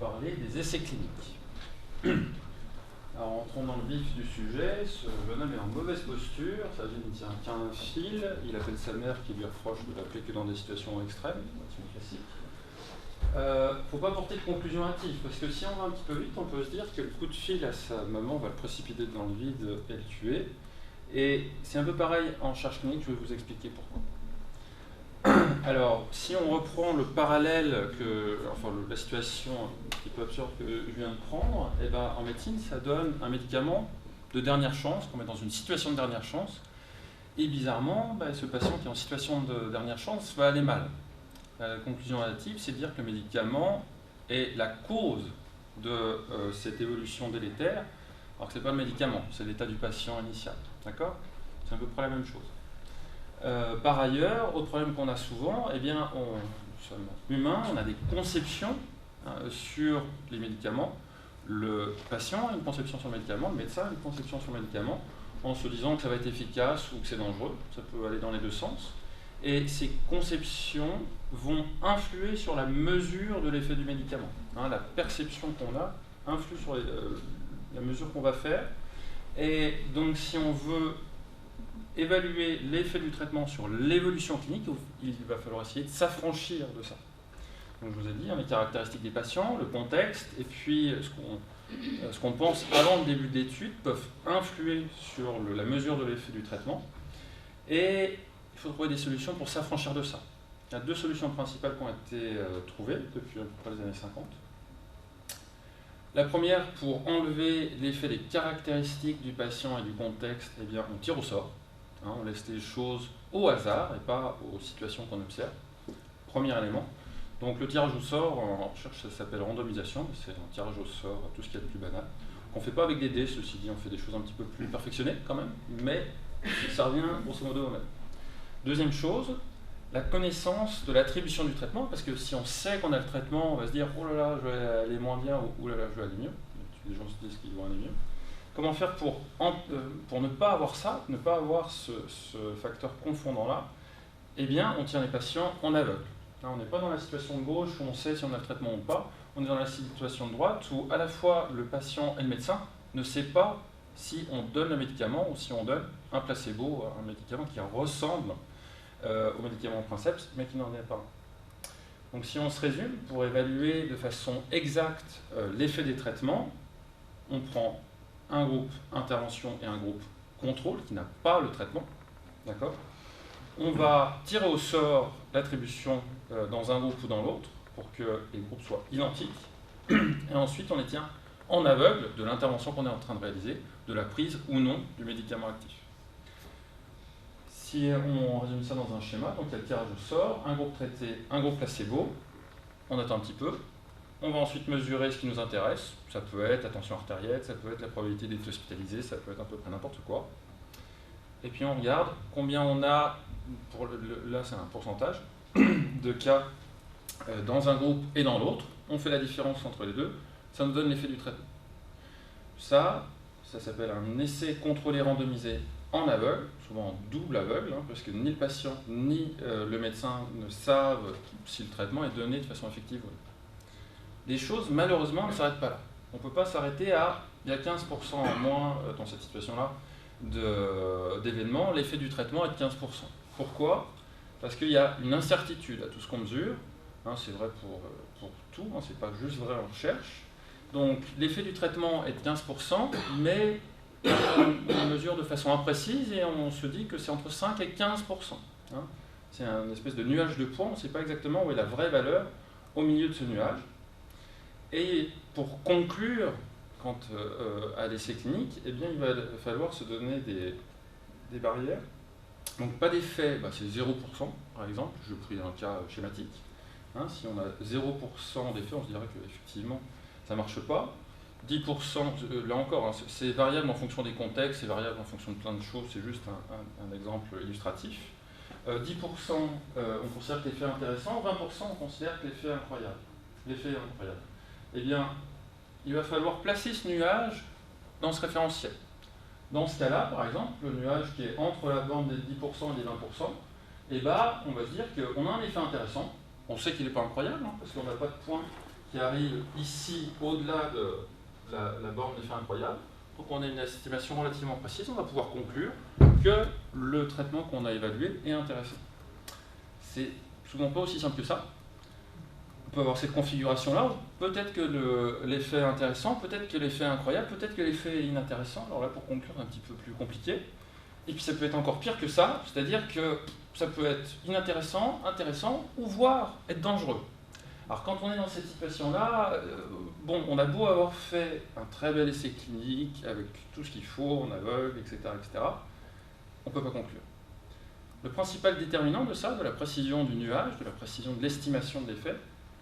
parler des essais cliniques. Alors, entrons dans le vif du sujet. Ce jeune homme est en mauvaise posture, ça ne tient qu'un fil. Il appelle sa mère qui lui reproche de l'appeler que dans des situations extrêmes, situations classiques. Il ne faut pas porter de conclusion hâtive, parce que si on va un petit peu vite, on peut se dire que le coup de fil à sa maman va le précipiter dans le vide et le tuer. Et c'est un peu pareil en recherche clinique, je vais vous expliquer pourquoi. Alors, si on reprend le parallèle, la situation un petit peu absurde que je viens de prendre, eh ben, en médecine, ça donne un médicament de dernière chance, qu'on met dans une situation de dernière chance, et bizarrement, ce patient qui est en situation de dernière chance va aller mal. La conclusion relative, c'est de dire que le médicament est la cause de cette évolution délétère, alors que ce n'est pas le médicament, c'est l'état du patient initial. D'accord ? C'est à peu près la même chose. Par ailleurs, autre problème qu'on a souvent, nous sommes humains, on a des conceptions sur les médicaments. Le patient a une conception sur le médicament, le médecin a une conception sur le médicament, en se disant que ça va être efficace ou que c'est dangereux. Ça peut aller dans les deux sens. Et ces conceptions vont influer sur la mesure de l'effet du médicament. La perception qu'on a influe sur la mesure qu'on va faire. Et donc, si on veut évaluer l'effet du traitement sur l'évolution clinique, il va falloir essayer de s'affranchir de ça. Donc, je vous ai dit, les caractéristiques des patients, le contexte, et puis ce qu'on pense avant le début de l'étude peuvent influer sur la mesure de l'effet du traitement. Et il faut trouver des solutions pour s'affranchir de ça. Il y a deux solutions principales qui ont été trouvées depuis à peu près les années 50. La première, pour enlever l'effet des caractéristiques du patient et du contexte, on tire au sort. On laisse les choses au hasard et pas aux situations qu'on observe. Premier élément. Donc le tirage au sort, en recherche, ça s'appelle randomisation. C'est un tirage au sort, tout ce qu'il y a de plus banal. On ne fait pas avec des dés, ceci dit, on fait des choses un petit peu plus perfectionnées quand même, mais ça revient grosso modo au même. Deuxième chose, la connaissance de l'attribution du traitement, parce que si on sait qu'on a le traitement, on va se dire « oh là là, je vais aller moins bien » ou « oh là là, je vais aller mieux ». Les gens se disent qu'ils vont aller mieux. Comment faire pour ne pas avoir ça, ne pas avoir ce facteur confondant-là ? On tient les patients en aveugle. On n'est pas dans la situation de gauche où on sait si on a le traitement ou pas, on est dans la situation de droite où à la fois le patient et le médecin ne savent pas si on donne le médicament ou si on donne un placebo, un médicament qui ressemble au médicament princeps, mais qui n'en est pas. Donc si on se résume, pour évaluer de façon exacte l'effet des traitements, on prend un groupe intervention et un groupe contrôle qui n'a pas le traitement. D'accord ? On va tirer au sort l'attribution dans un groupe ou dans l'autre pour que les groupes soient identiques. Et ensuite, on les tient en aveugle de l'intervention qu'on est en train de réaliser, de la prise ou non du médicament actif. Si on résume ça dans un schéma, donc il y a le tirage au sort, un groupe traité, un groupe placebo, on attend un petit peu. On va ensuite mesurer ce qui nous intéresse. Ça peut être la tension artérielle, ça peut être la probabilité d'être hospitalisé, ça peut être à peu près n'importe quoi. Et puis on regarde combien on a, là c'est un pourcentage, de cas dans un groupe et dans l'autre. On fait la différence entre les deux, ça nous donne l'effet du traitement. Ça s'appelle un essai contrôlé randomisé en aveugle, souvent en double aveugle, parce que ni le patient ni le médecin ne savent si le traitement est donné de façon effective ou non. Les choses, malheureusement, ne s'arrêtent pas là. On ne peut pas s'arrêter il y a 15% en moins dans cette situation-là d'événements, l'effet du traitement est de 15%. Pourquoi ? Parce qu'il y a une incertitude à tout ce qu'on mesure. C'est vrai pour tout, c'est pas juste vrai en recherche. Donc l'effet du traitement est de 15%, mais on mesure de façon imprécise et on se dit que c'est entre 5 et 15%. C'est un espèce de nuage de points, on ne sait pas exactement où est la vraie valeur au milieu de ce nuage. Et pour conclure, quant à l'essai clinique, il va falloir se donner des barrières. Donc pas d'effet, c'est 0% par exemple, je pris un cas schématique. Si on a 0% d'effet, on se dirait qu'effectivement ça ne marche pas. 10%, là encore, c'est variable en fonction des contextes, c'est variable en fonction de plein de choses, c'est juste un exemple illustratif. 10%, on considère que l'effet est intéressant, 20% on considère que l'effet est incroyable. L'effet est incroyable. Il va falloir placer ce nuage dans ce référentiel. Dans ce cas-là, par exemple, le nuage qui est entre la bande des 10% et des 20%, on va se dire qu'on a un effet intéressant. On sait qu'il n'est pas incroyable, parce qu'on n'a pas de point qui arrive ici au-delà de la borne d'effet incroyable. Donc on a une estimation relativement précise, on va pouvoir conclure que le traitement qu'on a évalué est intéressant. C'est souvent pas aussi simple que ça. On peut avoir cette configuration-là, peut-être que l'effet est intéressant, peut-être que l'effet est incroyable, peut-être que l'effet est inintéressant. Alors là, pour conclure, c'est un petit peu plus compliqué. Et puis ça peut être encore pire que ça, c'est-à-dire que ça peut être inintéressant, intéressant, ou voire être dangereux. Alors quand on est dans cette situation-là, bon, on a beau avoir fait un très bel essai clinique avec tout ce qu'il faut, en aveugle, etc., on ne peut pas conclure. Le principal déterminant de ça, de la précision du nuage, de la précision de l'estimation de l'effet,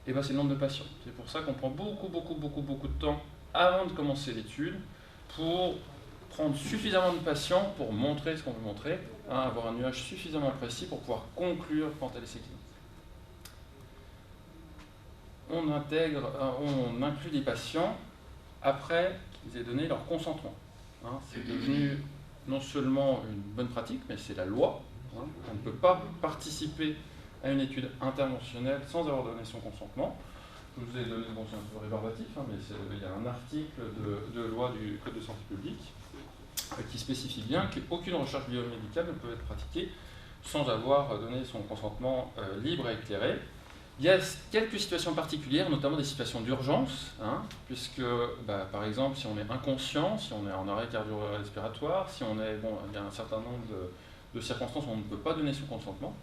eh ben, c'est le nombre de patients. C'est pour ça qu'on prend beaucoup de temps avant de commencer l'étude pour prendre suffisamment de patients pour montrer ce qu'on veut montrer, hein, avoir un nuage suffisamment précis pour pouvoir conclure quant à l'essai clinique. On inclut des patients après qu'ils aient donné leur consentement. Hein, c'est devenu non seulement une bonne pratique, mais c'est la loi. Hein, on ne peut pas participer à une étude interventionnelle sans avoir donné son consentement. Je vous ai donné, bon, c'est un peu rébarbatif, hein, mais il y a un article de loi du Code de santé publique qui spécifie bien qu'aucune recherche biomédicale ne peut être pratiquée sans avoir donné son consentement libre et éclairé. Il y a quelques situations particulières, notamment des situations d'urgence, hein, puisque, par exemple, si on est inconscient, si on est en arrêt cardio-respiratoire, si on est, bon, il y a un certain nombre de circonstances où on ne peut pas donner son consentement,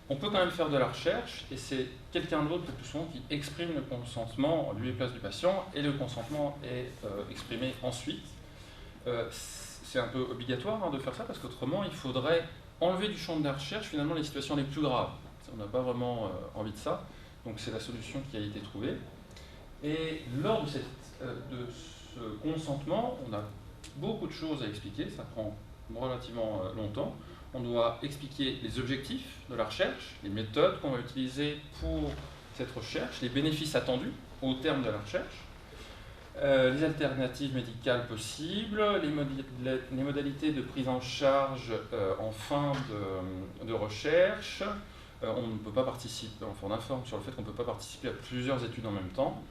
on peut quand même faire de la recherche, et c'est quelqu'un d'autre le plus souvent qui exprime le consentement en lieu et place du patient, et le consentement est exprimé ensuite. C'est un peu obligatoire, hein, de faire ça, parce qu'autrement, il faudrait enlever du champ de la recherche finalement les situations les plus graves. On n'a pas vraiment envie de ça. Donc c'est la solution qui a été trouvée. Et lors de ce consentement, on a beaucoup de choses à expliquer, ça prend relativement longtemps. On doit expliquer les objectifs de la recherche, les méthodes qu'on va utiliser pour cette recherche, les bénéfices attendus au terme de la recherche, les alternatives médicales possibles, les modalités de prise en charge en fin de recherche. On ne peut pas participer, enfin on informe sur le fait qu'on ne peut pas participer à plusieurs études en même temps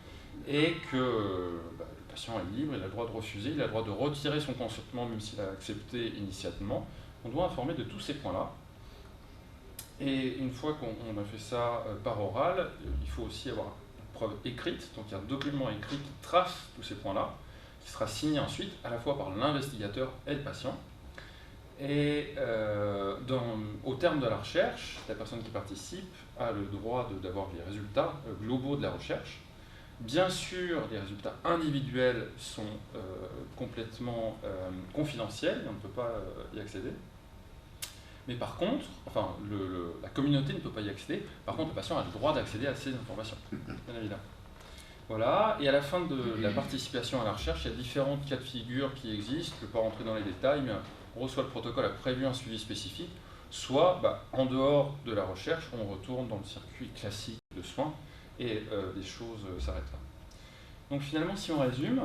et que le patient est libre, il a le droit de refuser, il a le droit de retirer son consentement même s'il a accepté initialement. On doit informer de tous ces points-là. Et une fois qu'on a fait ça par oral, il faut aussi avoir une preuve écrite, donc il y a un document écrit qui trace tous ces points-là, qui sera signé ensuite à la fois par l'investigateur et le patient. Et au terme de la recherche, la personne qui participe a le droit d'avoir les résultats globaux de la recherche. Bien sûr, les résultats individuels sont complètement confidentiels, on ne peut pas y accéder. Mais par contre, enfin, la communauté ne peut pas y accéder. Par contre, le patient a le droit d'accéder à ces informations, bien évidemment. Voilà, et à la fin de la participation à la recherche, il y a différents cas de figure qui existent. Je ne peux pas rentrer dans les détails, mais soit le protocole a prévu un suivi spécifique, soit en dehors de la recherche, on retourne dans le circuit classique de soins et les choses s'arrêtent là. Donc finalement, si on résume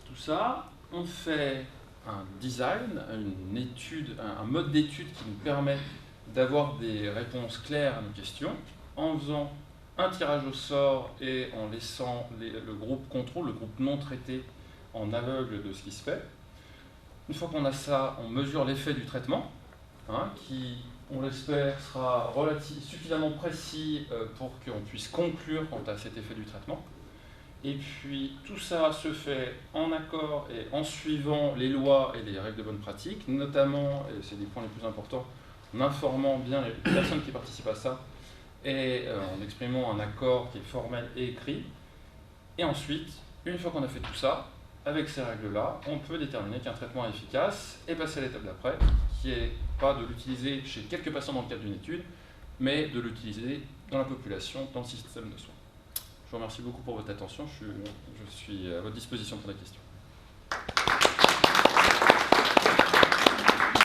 tout ça, on fait un design, une étude, un mode d'étude qui nous permet d'avoir des réponses claires à nos questions, en faisant un tirage au sort et en laissant le groupe contrôle, le groupe non traité, en aveugle de ce qui se fait. Une fois qu'on a ça, on mesure l'effet du traitement, hein, qui, on l'espère, sera suffisamment précis pour qu'on puisse conclure quant à cet effet du traitement. Et puis tout ça se fait en accord et en suivant les lois et les règles de bonne pratique, notamment, et c'est des points les plus importants, en informant bien les personnes qui participent à ça et en exprimant un accord qui est formel et écrit. Et ensuite, une fois qu'on a fait tout ça, avec ces règles-là, on peut déterminer qu'un traitement est efficace et passer à l'étape d'après, qui n'est pas de l'utiliser chez quelques patients dans le cadre d'une étude, mais de l'utiliser dans la population, dans le système de soins. Je vous remercie beaucoup pour votre attention, je suis à votre disposition pour des questions.